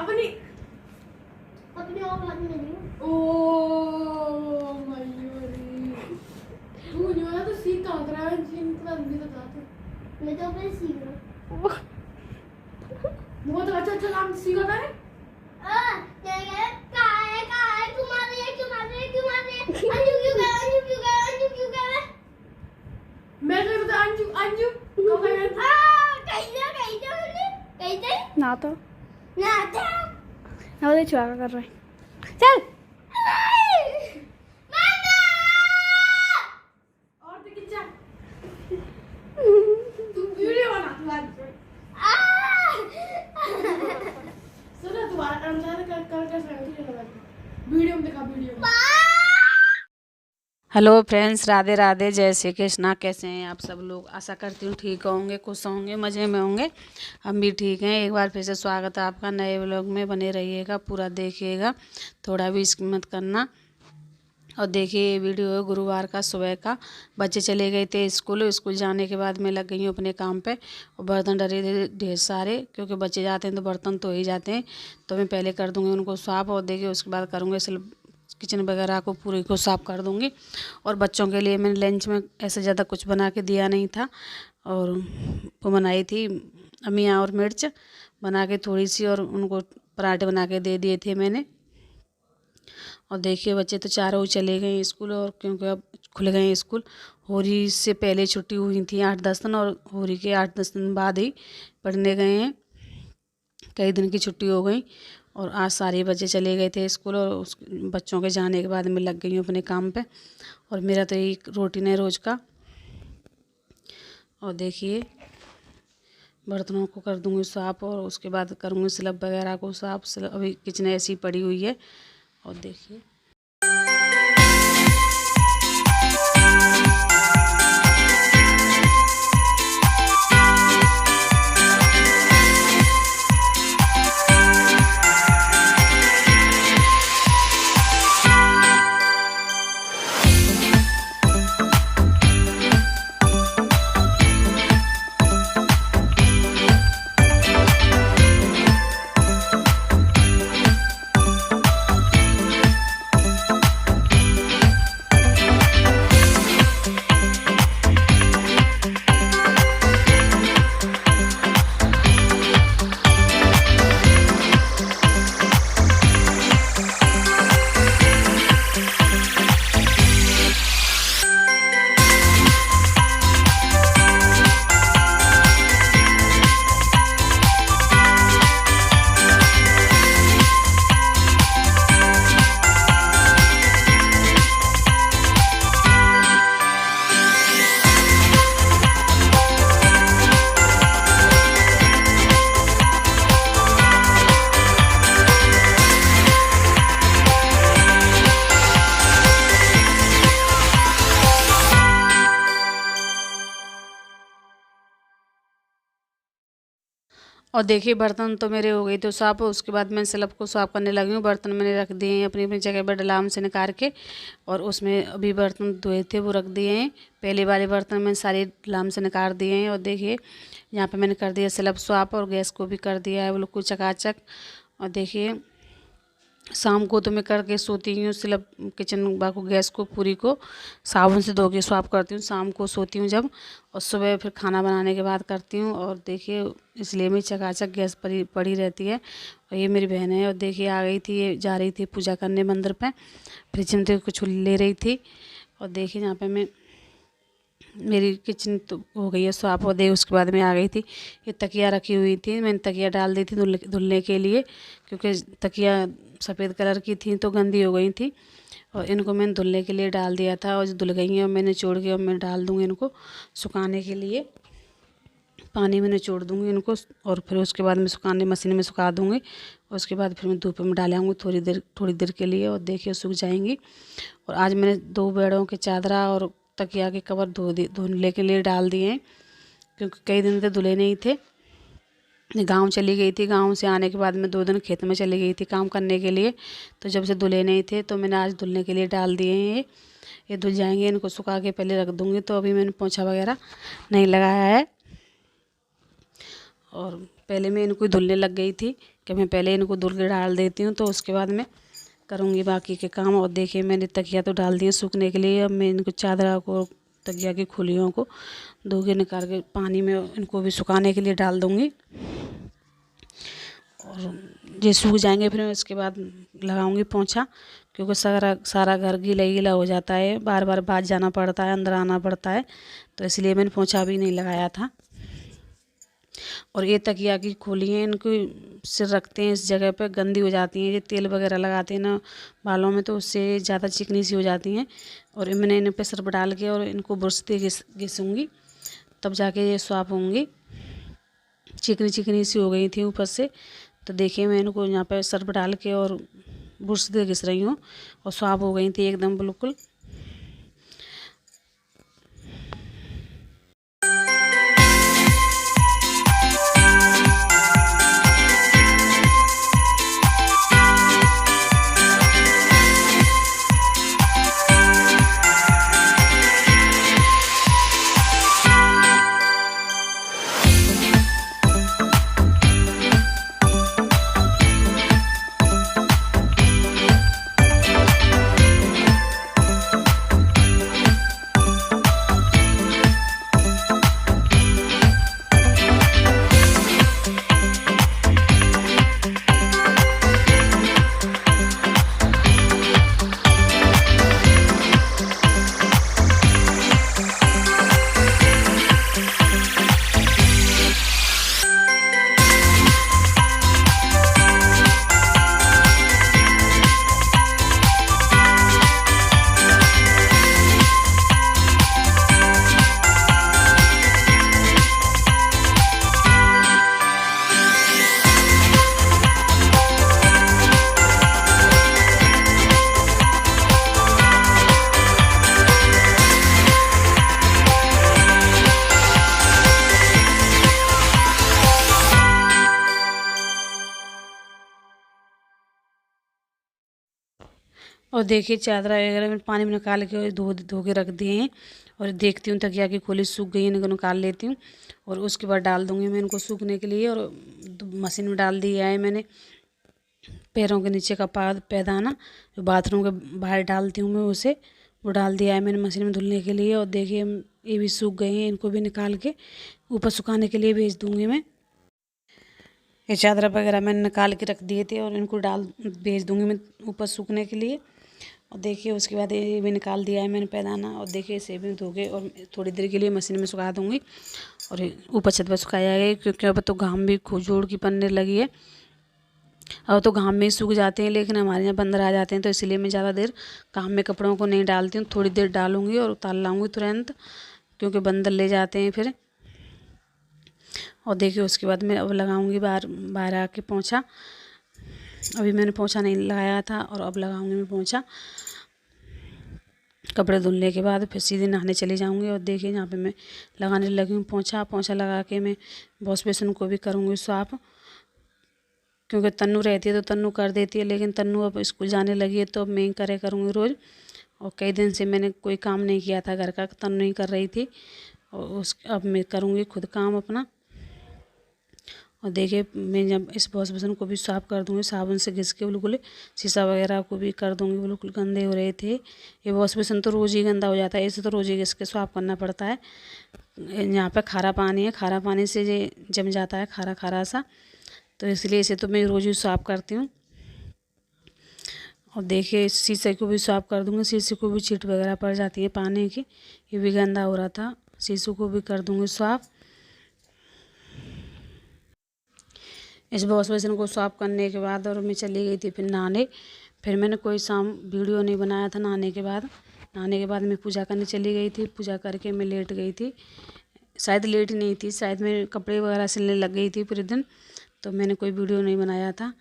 अपनी औलाद नहीं। ओ मयूरी तू जो है तो सीख कहाँ कर रहा है जिन पर भी बता दे। मैं तो अपने सीख रहा बहुत अच्छा काम सीखा था रे। ये कहाँ है क्यों मार रही है अंजू क्यों गया मैं कह रहा था अंजू कब गया कहीं ना तो ना था ना बोले छुआ कर रहे चल और तो कितना तू वीडियो बना तू आज सुना तू अंदर कर वीडियो में देखा वीडियो में। हेलो फ्रेंड्स, राधे राधे, जय श्री कृष्णा। कैसे हैं आप सब लोग? आशा करती हूँ ठीक होंगे, खुश होंगे, मज़े में होंगे। हम भी ठीक हैं। एक बार फिर से स्वागत है आपका नए व्लॉग में। बने रहिएगा, पूरा देखिएगा, थोड़ा भी स्किप मत करना। और देखिए, ये वीडियो है गुरुवार का सुबह का। बच्चे चले गए थे स्कूल जाने के बाद मैं लग गई हूँ अपने काम पे। और बर्तन डरे थे ढेर सारे, क्योंकि बच्चे जाते हैं तो बर्तन तो ही जाते हैं। तो मैं पहले कर दूँगी उनको साफ़, और देखिए उसके बाद करूँगी किचन वगैरह को पूरी को साफ़ कर दूँगी। और बच्चों के लिए मैंने लंच में ऐसे ज़्यादा कुछ बना के दिया नहीं था, और वो बनाई थी अमिया और मिर्च बना के थोड़ी सी, और उनको पराठे बना के दे दिए थे मैंने। और देखिए, बच्चे तो चारों चले गए स्कूल, और क्योंकि अब खुल गए स्कूल। होली से पहले छुट्टी हुई थी 8-10 दिन, और होली के 8-10 दिन बाद ही पढ़ने गए हैं। कई दिन की छुट्टी हो गई, और आज सारे बच्चे चले गए थे स्कूल। और उस बच्चों के जाने के बाद मैं लग गई हूँ अपने काम पे। और मेरा तो यही रूटीन है रोज़ का। और देखिए, बर्तनों को कर दूँगी साफ़, और उसके बाद करूँगी स्लैब वगैरह को साफ़। अभी किचन ऐसी पड़ी हुई है। और देखिए, और देखिए, बर्तन तो मेरे हो गए तो साफ़। उसके बाद मैं स्लैब को साफ़ करने लगी हूँ। बर्तन मैंने रख दिए हैं अपनी अपनी जगह पर डलाम से निकाल के, और उसमें अभी बर्तन धोए थे वो रख दिए हैं। पहले वाले बर्तन मैंने सारे डलाम से निकाल दिए हैं। और देखिए, यहाँ पे मैंने कर दिया स्लैब साफ़, और गैस को भी कर दिया है वो लोग को चकाचक। और देखिए, शाम को तो मैं करके सोती हूँ स्लैब किचन बाको गैस को पूरी को साबुन से धो के साफ करती हूँ। शाम को सोती हूँ जब, और सुबह फिर खाना बनाने के बाद करती हूँ। और देखिए, इसलिए मैं चकाचक गैस पड़ी रहती है। और ये मेरी बहन है, और देखिए आ गई थी, ये जा रही थी पूजा करने मंदिर पे। फ्रिज में तो कुछ ले रही थी। और देखिए, यहाँ पे मैं मेरी किचन तो हो गई है साफ। और दे उसके बाद में आ गई थी। ये तकिया रखी हुई थी, मैंने तकिया डाल दी थी धुलने के लिए, क्योंकि तकिया सफ़ेद कलर की थी तो गंदी हो गई थी। और इनको मैंने धुलने के लिए डाल दिया था, और जो धुल गई हैं और मैंने निचोड़ के और मैं डाल दूँगी इनको सुखाने के लिए। पानी में निचोड़ दूँगी इनको, और फिर उसके बाद मैं सुखाने मशीन में सुखा दूँगी। और उसके बाद फिर मैं धूप में डालूँगी थोड़ी देर के लिए, और देखिए सूख जाएंगी। और आज मैंने 2 बेडों के चादरा और तकिया के कवर धुलने के लिए डाल दिए हैं, क्योंकि कई दिन से धुले नहीं थे। गांव चली गई थी, गांव से आने के बाद मैं 2 दिन खेत में चली गई थी काम करने के लिए, तो जब से धुले नहीं थे तो मैंने आज धुलने के लिए डाल दिए हैं। ये धुल जाएंगे, इनको सुखा के पहले रख दूँगी। तो अभी मैंने पोंछा वगैरह नहीं लगाया है, और पहले मैं इनको धुलने लग गई थी, कि मैं पहले इनको धुल के डाल देती हूँ, तो उसके बाद मैं करूँगी बाकी के काम। और देखिए मैंने तकिया तो डाल दिए सूखने के लिए। अब मैं इनको चादरा को, तकिया की खुलियों को धो के निकाल के पानी में इनको भी सुखाने के लिए डाल दूँगी। और ये सूख जाएंगे फिर मैं उसके बाद लगाऊंगी पोंछा, क्योंकि सारा सारा घर गीला गीला हो जाता है, बार बार बाहर जाना पड़ता है, अंदर आना पड़ता है, तो इसलिए मैंने पोंछा भी नहीं लगाया था। और ये तकिया की खोलियाँ इनको सिर रखते हैं इस जगह पे गंदी हो जाती हैं। ये तेल वगैरह लगाते हैं ना बालों में, तो उससे ज़्यादा चिकनी सी हो जाती हैं। और मैंने इन पे सर्फ डाल के और इनको ब्रश से घिसूँगी, तब जाके ये साफ होंगी। चिकनी चिकनी सी हो गई थी ऊपर से, तो देखिए मैं इनको यहाँ पे सर्फ डाल के और ब्रश से घिस रही हूँ, और साफ हो गई थी एकदम बिल्कुल। और देखिए चादरा वगैरह मैंने पानी में निकाल के धो धो के रख दिए हैं। और देखती हूँ तकिया की खोली सूख गई है, इनको निकाल लेती हूँ और उसके बाद डाल दूँगी मैं इनको सूखने के लिए। और मशीन में डाल दिया है मैंने पैरों के नीचे का पैदाना, जो बाथरूम के बाहर डालती हूँ मैं, उसे वो डाल दिया है मैंने मशीन में धुलने के लिए। और देखिए ये भी सूख गए हैं, इनको भी निकाल के ऊपर सुखाने के लिए भेज दूँगी मैं। ये चादरा वगैरह मैंने निकाल के रख दिए थे और इनको भेज दूँगी मैं ऊपर सूखने के लिए। और देखिए उसके बाद ये भी निकाल दिया है मैंने पैदाना। और देखिए इसे भी धो के और थोड़ी देर के लिए मशीन में सुखा दूँगी। और ऊपर छत पर सुखाया गया, क्योंकि अब तो घाम भी खूब जोड़ की पड़ने लगी है। अब तो घाम में ही सूख जाते हैं, लेकिन हमारे यहाँ बंदर आ जाते हैं, तो इसलिए मैं ज़्यादा देर घाम में कपड़ों को नहीं डालती हूँ। थोड़ी देर डालूँगी और उतार लाऊँगी तुरंत, क्योंकि बंदर ले जाते हैं फिर। और देखिए उसके बाद मैं अब लगाऊंगी बाहर आके पोंछा। अभी मैंने पोंछा नहीं लगाया था और अब लगाऊंगी मैं पोंछा। कपड़े धुलने के बाद फिर सीधे नहाने चली जाऊंगी। और देखिए यहाँ पे मैं लगाने लगी हूँ पोंछा लगा के मैं वॉश बेसिन को भी करूँगी साफ, क्योंकि तन्नू रहती है तो तन्नू कर देती है, लेकिन तन्नू अब स्कूल जाने लगी है तो अब मैं ही करूँगी रोज़। और कई दिन से मैंने कोई काम नहीं किया था घर का, तन्नू ही कर रही थी, और अब मैं करूँगी खुद काम अपना। और देखिए मैं जब इस वॉश बेसिन को भी साफ़ कर दूँगी साबुन से घिस के बिल्कुल, शीशा वगैरह को भी कर दूँगी, बिल्कुल गंदे हो रहे थे। ये वॉश बेसिन तो रोज़ ही गंदा हो जाता है, इसे तो रोज़ ही घिस के साफ़ करना पड़ता है। यहाँ पे खारा पानी है, खारा पानी से ये जम जाता है खारा खारा सा, तो इसलिए इसे तो मैं रोज़ ही साफ़ करती हूँ। और देखिए इस शीशे को भी साफ़ कर दूँगी, शीशे को भी छींट वगैरह पड़ जाती है पानी की, ये भी गंदा हो रहा था, शीशे को भी कर दूँगी साफ़। इस वॉश बेसिन को साफ़ करने के बाद और मैं चली गई थी फिर नहाने। फिर मैंने कोई वीडियो नहीं बनाया था नहाने के बाद। नहाने के बाद मैं पूजा करने चली गई थी, पूजा करके मैं लेट गई थी, शायद लेट नहीं थी, शायद मैं कपड़े वगैरह सिलने लग गई थी पूरे दिन, तो मैंने कोई वीडियो नहीं बनाया था।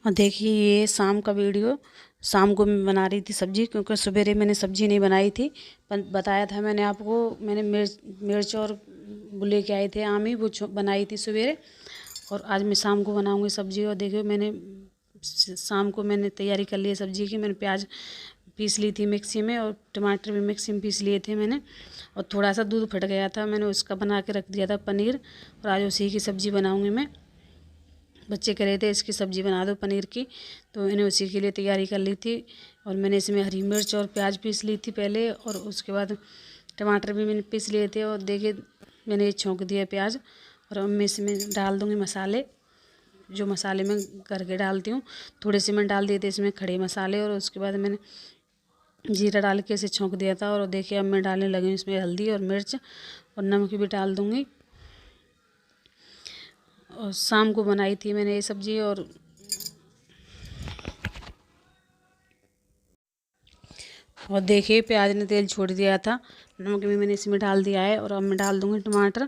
और और देखिए ये शाम का वीडियो। शाम को मैं बना रही थी सब्जी, क्योंकि सवेरे मैंने सब्जी नहीं बनाई थी। बताया था मैंने आपको, मैंने मिर्च और वो लेके आए थे आमी, वो बनाई थी सवेरे। और आज मैं शाम को बनाऊंगी सब्जी। और देखिए मैंने शाम को मैंने तैयारी कर ली है सब्जी की। मैंने प्याज पीस ली थी मिक्सी में, और टमाटर भी मिक्सी में पीस लिए थे मैंने। और थोड़ा सा दूध फट गया था, मैंने उसका बना के रख दिया था पनीर। और आज उसी की सब्ज़ी बनाऊंगी मैं। बच्चे कह रहे थे इसकी सब्ज़ी बना दो पनीर की, तो मैंने उसी के लिए तैयारी कर ली थी। और मैंने इसमें हरी मिर्च और प्याज पीस ली थी पहले, और उसके बाद टमाटर भी मैंने पीस लिए थे। और देखिए मैंने ये छोंक दिया प्याज। और अब मैं इसमें डाल दूँगी मसाले, जो मसाले मैं करके डालती हूँ। थोड़े से मैं डाल दिए थे इसमें खड़े मसाले, और उसके बाद मैंने जीरा डाल के इसे छोंक दिया था। और देखिए अब मैं डालने लगी हूँ इसमें हल्दी और मिर्च, और नमक भी डाल दूँगी। और शाम को बनाई थी मैंने ये सब्ज़ी। और देखिए प्याज ने तेल छोड़ दिया था, नमक भी मैंने इसमें डाल दिया है। और अब मैं डाल दूँगी टमाटर।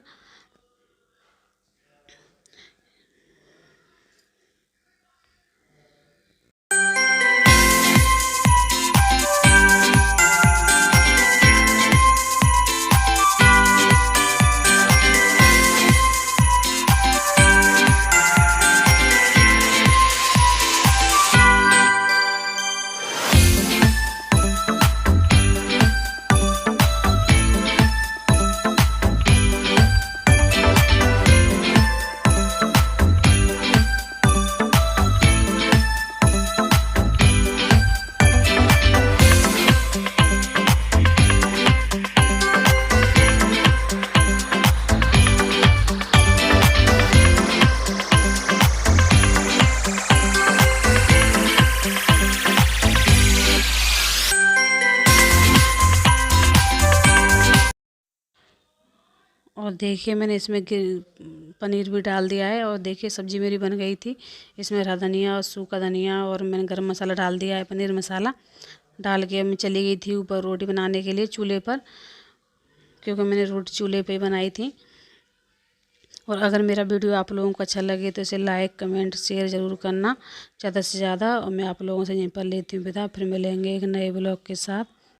और देखिए मैंने इसमें पनीर भी डाल दिया है। और देखिए सब्ज़ी मेरी बन गई थी। इसमें हरा धनिया और सूखा धनिया, और मैंने गरम मसाला डाल दिया है, पनीर मसाला डाल के मैं चली गई थी ऊपर रोटी बनाने के लिए चूल्हे पर, क्योंकि मैंने रोटी चूल्हे पे बनाई थी। और अगर मेरा वीडियो आप लोगों को अच्छा लगे तो इसे लाइक कमेंट शेयर ज़रूर करना ज़्यादा से ज़्यादा। और मैं आप लोगों से यहीं पर लेती हूँ विदा। फिर मिलेंगे एक नए ब्लॉग के साथ।